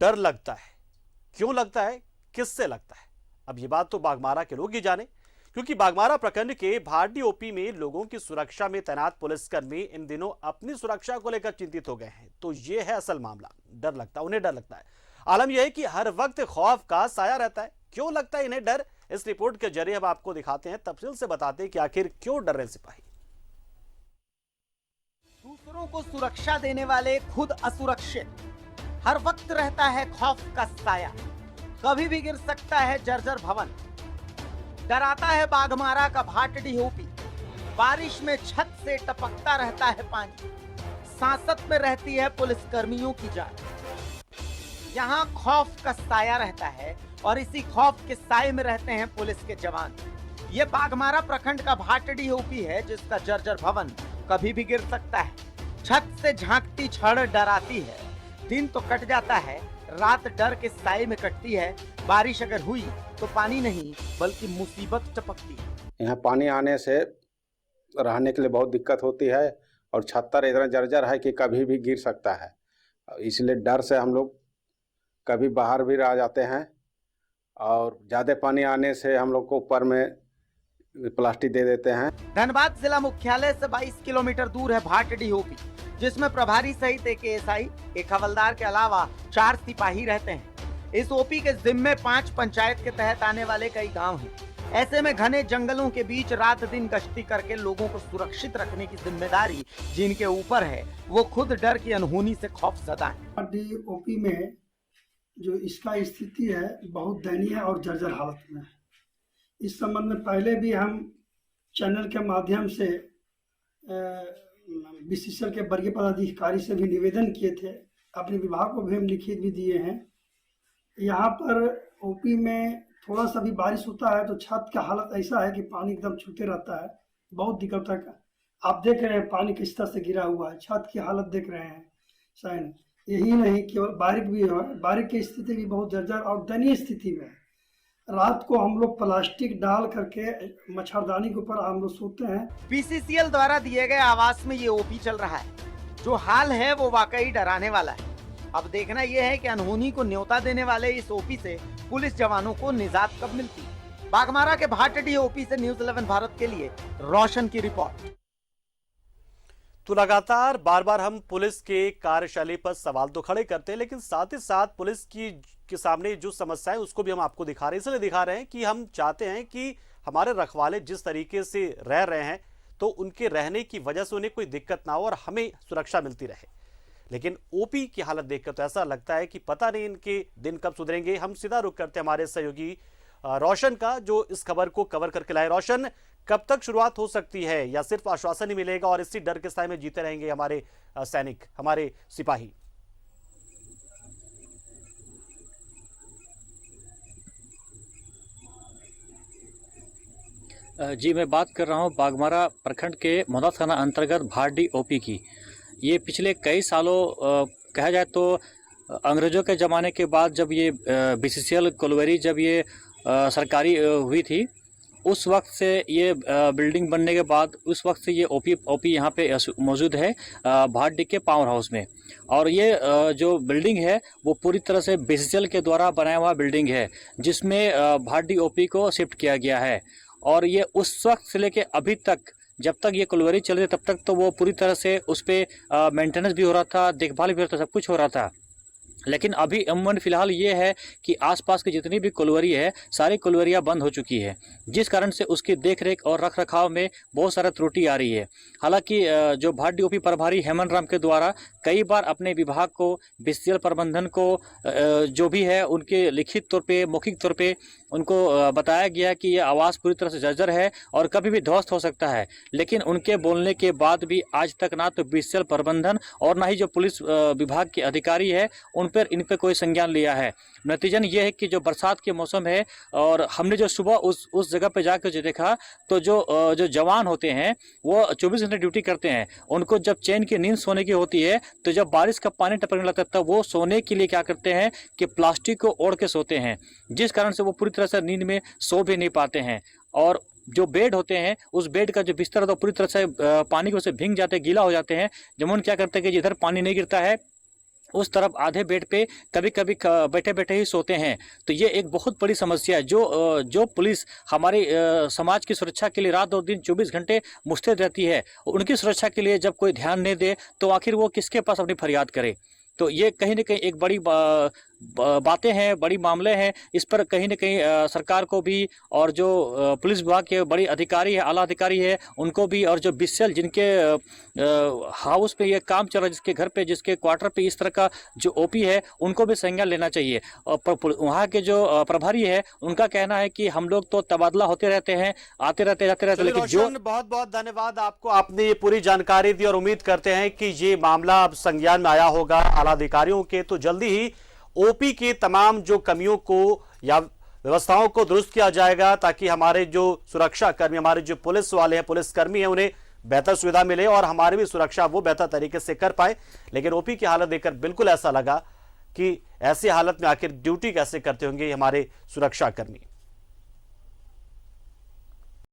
डर लगता है। क्यों लगता है, किससे लगता है? अब ये बात तो बाघमारा के लोग ही जाने, क्योंकि बाघमारा प्रखंड के भाटी ओपी में लोगों की सुरक्षा में तैनात पुलिसकर्मी इन दिनों अपनी सुरक्षा को लेकर चिंतित हो गए हैं। तो ये है असल मामला। डर लगता है, उन्हें डर लगता है। आलम यह है कि हर वक्त खौफ का साया रहता है। क्यों लगता है इन्हें डर, इस रिपोर्ट के जरिए हम आपको दिखाते हैं, तफसील से बताते हैं कि आखिर क्यों डर रहे सिपाही। दूसरों को सुरक्षा देने वाले खुद असुरक्षित, हर वक्त रहता है खौफ का साया। कभी भी गिर सकता है जर्जर भवन। डराता है बाघमारा का भाटडी ओपी। बारिश में छत से टपकता रहता है पानी। सांसत में रहती है पुलिस कर्मियों की जान। यहाँ खौफ का साया रहता है और इसी खौफ के साए में रहते हैं पुलिस के जवान। ये बाघमारा प्रखंड का भाटडी ओपी है, जिसका जर्जर भवन कभी भी गिर सकता है। छत से झांकती छड़ डराती है। दिन तो कट जाता है, रात डर के साए में कटती है। बारिश अगर हुई तो पानी नहीं बल्कि मुसीबत टपकती है। यहाँ पानी आने से रहने के लिए बहुत दिक्कत होती है और छत्तर इतना जर्जर है कि कभी भी गिर सकता है। इसलिए डर से हम लोग कभी बाहर भी रह जाते हैं और ज़्यादा पानी आने से हम लोग को ऊपर में प्लास्टिक दे देते हैं। धनबाद जिला मुख्यालय से 22 किलोमीटर दूर है भाटडी ओपी, जिसमें प्रभारी सहित एक एएसआई, एक हवलदार के अलावा 4 सिपाही रहते हैं। इस ओपी के जिम्मे 5 पंचायत के तहत आने वाले कई गांव हैं। ऐसे में घने जंगलों के बीच रात दिन गश्ती करके लोगों को सुरक्षित रखने की जिम्मेदारी जिनके ऊपर है, वो खुद डर की अनहोनी से खौफजदा है। भाटडी ओपी में जो इसका स्थिति है बहुत दयनीय है और जर्जर हालत में है। इस संबंध में पहले भी हम चैनल के माध्यम से बीसीसीएल के वर्गीय पदाधिकारी से भी निवेदन किए थे। अपने विभाग को भी हम लिखित भी दिए हैं। यहाँ पर ओपी में थोड़ा सा भी बारिश होता है तो छत का हालत ऐसा है कि पानी एकदम छूते रहता है। बहुत दिक्कत है। आप देख रहे हैं पानी किस तरह से गिरा हुआ है, छत की हालत देख रहे हैं शायद। यही नहीं, केवल बारिश भी है, बारिश की स्थिति भी बहुत जर्जर और दयनीय स्थिति में है। रात को हम लोग प्लास्टिक डाल करके मच्छरदानी के ऊपर हम लोग सोते हैं। बीसीसीएल द्वारा दिए गए आवास में ये ओपी चल रहा है। जो हाल है वो वाकई डराने वाला है। अब देखना यह है कि अनहोनी को न्योता देने वाले इस ओपी से पुलिस जवानों को निजात कब मिलती है। बाघमारा के भाटडी ओपी से न्यूज़ 11 भारत के लिए रोशन की रिपोर्ट। तो लगातार बार बार हम पुलिस के कार्यशैली पर सवाल तो खड़े करते हैं, लेकिन साथ ही साथ पुलिस के सामने जो समस्याएं उसको भी हम आपको दिखा रहे हैं। इसलिए दिखा रहे हैं कि हम चाहते हैं कि हमारे रखवाले जिस तरीके से रह रहे हैं तो उनके रहने की वजह से उन्हें कोई दिक्कत ना हो और हमें सुरक्षा मिलती रहे। लेकिन ओपी की हालत देखकर तो ऐसा लगता है कि पता नहीं इनके दिन कब सुधरेंगे। हम सीधा रुख करते हैं हमारे सहयोगी रोशन का, जो इस खबर को कवर करके लाए। रोशन, कब तक शुरुआत हो सकती है या सिर्फ आश्वासन ही मिलेगा और इसी डर के साए में जीते रहेंगे हमारे सैनिक, हमारे सिपाही? जी, मैं बात कर रहा हूं बाघमारा प्रखंड के मोदा थाना अंतर्गत भाटडी ओपी की। ये पिछले कई सालों कहा जाए तो अंग्रेज़ों के ज़माने के बाद जब ये बीसीसीएल कोलवेरी जब ये सरकारी हुई थी, उस वक्त से ये बिल्डिंग बनने के बाद उस वक्त से ये ओपी यहाँ पे मौजूद है भाटडी के पावर हाउस में। और ये जो बिल्डिंग है वो पूरी तरह से बीसीसीएल के द्वारा बनाया हुआ बिल्डिंग है, जिसमें भाटडी ओपी को शिफ्ट किया गया है। और ये उस वक्त से लेके अभी तक, जब तक ये कोलवेरी चल रही तब तक तो वो पूरी तरह से उस पर मेंटेनेंस भी हो रहा था, देखभाल भी हो रहा था, सब कुछ हो रहा था। लेकिन अभी अमूमन फिलहाल ये है कि आसपास की जितनी भी कोलवरी है, सारी कोलवरियाँ बंद हो चुकी है, जिस कारण से उसकी देखरेख और रख रखाव में बहुत सारा त्रुटि आ रही है। हालांकि जो भाटडी ओपी प्रभारी हेमंत राम के द्वारा कई बार अपने विभाग को, बीसीसीएल प्रबंधन को जो भी है उनके लिखित तौर पे, मौखिक तौर पे उनको बताया गया कि ये आवास पूरी तरह से जर्जर है और कभी भी ध्वस्त हो सकता है। लेकिन उनके बोलने के बाद भी आज तक ना तो बीसीसीएल प्रबंधन और ना ही जो पुलिस विभाग के अधिकारी है इन पे कोई संज्ञान लिया है। नतीजन ये है कि जो बरसात के मौसम है और हमने जो सुबह उस जगह पे जाकर जो देखा, तो जो जवान होते हैं वो 24 घंटे ड्यूटी करते हैं। उनको जब चैन की नींद सोने की होती है तो जब बारिश का पानी टपकने लगता है तब वो सोने के लिए क्या करते हैं कि प्लास्टिक को ओढ़ के सोते हैं, जिस कारण से वो पूरी तरह से नींद में सो भी नहीं पाते हैं। और जो बेड होते हैं, उस बेड का जो बिस्तर होता है पूरी तरह से पानी की वजह से भीग जाते हैं, गीला हो जाते हैं। जमुन क्या करते हैं कि जिधर पानी नहीं गिरता है उस तरफ आधे बेड पे कभी कभी बैठे बैठे ही सोते हैं। तो ये एक बहुत बड़ी समस्या है। जो पुलिस हमारे समाज की सुरक्षा के लिए रात और दिन 24 घंटे मुस्तैद रहती है, उनकी सुरक्षा के लिए जब कोई ध्यान नहीं दे तो आखिर वो किसके पास अपनी फरियाद करे। तो ये कहीं ना कहीं एक बड़ी बातें हैं, बड़ी मामले हैं। इस पर कहीं ना कहीं सरकार को भी और जो पुलिस विभाग के बड़ी अधिकारी है, आला अधिकारी है, उनको भी, और जो बीसीएल जिनके हाउस पे ये काम चल रहा है, जिसके घर पे, जिसके क्वार्टर पे इस तरह का जो ओपी है, उनको भी संज्ञान लेना चाहिए। और वहाँ के जो प्रभारी है, उनका कहना है कि हम लोग तो तबादला होते रहते हैं, आते रहते जाते रहते, लेकिन जो बहुत बहुत धन्यवाद आपको, आपने ये पूरी जानकारी दी और उम्मीद करते हैं कि ये मामला अब संज्ञान में आया होगा आला अधिकारियों के, तो जल्दी ही ओपी की तमाम जो कमियों को या व्यवस्थाओं को दुरुस्त किया जाएगा, ताकि हमारे जो सुरक्षा कर्मी, हमारे जो पुलिस वाले हैं, पुलिस कर्मी हैं, उन्हें बेहतर सुविधा मिले और हमारी भी सुरक्षा वो बेहतर तरीके से कर पाए। लेकिन ओपी की हालत देखकर बिल्कुल ऐसा लगा कि ऐसी हालत में आखिर ड्यूटी कैसे करते होंगे हमारे सुरक्षा कर्मी।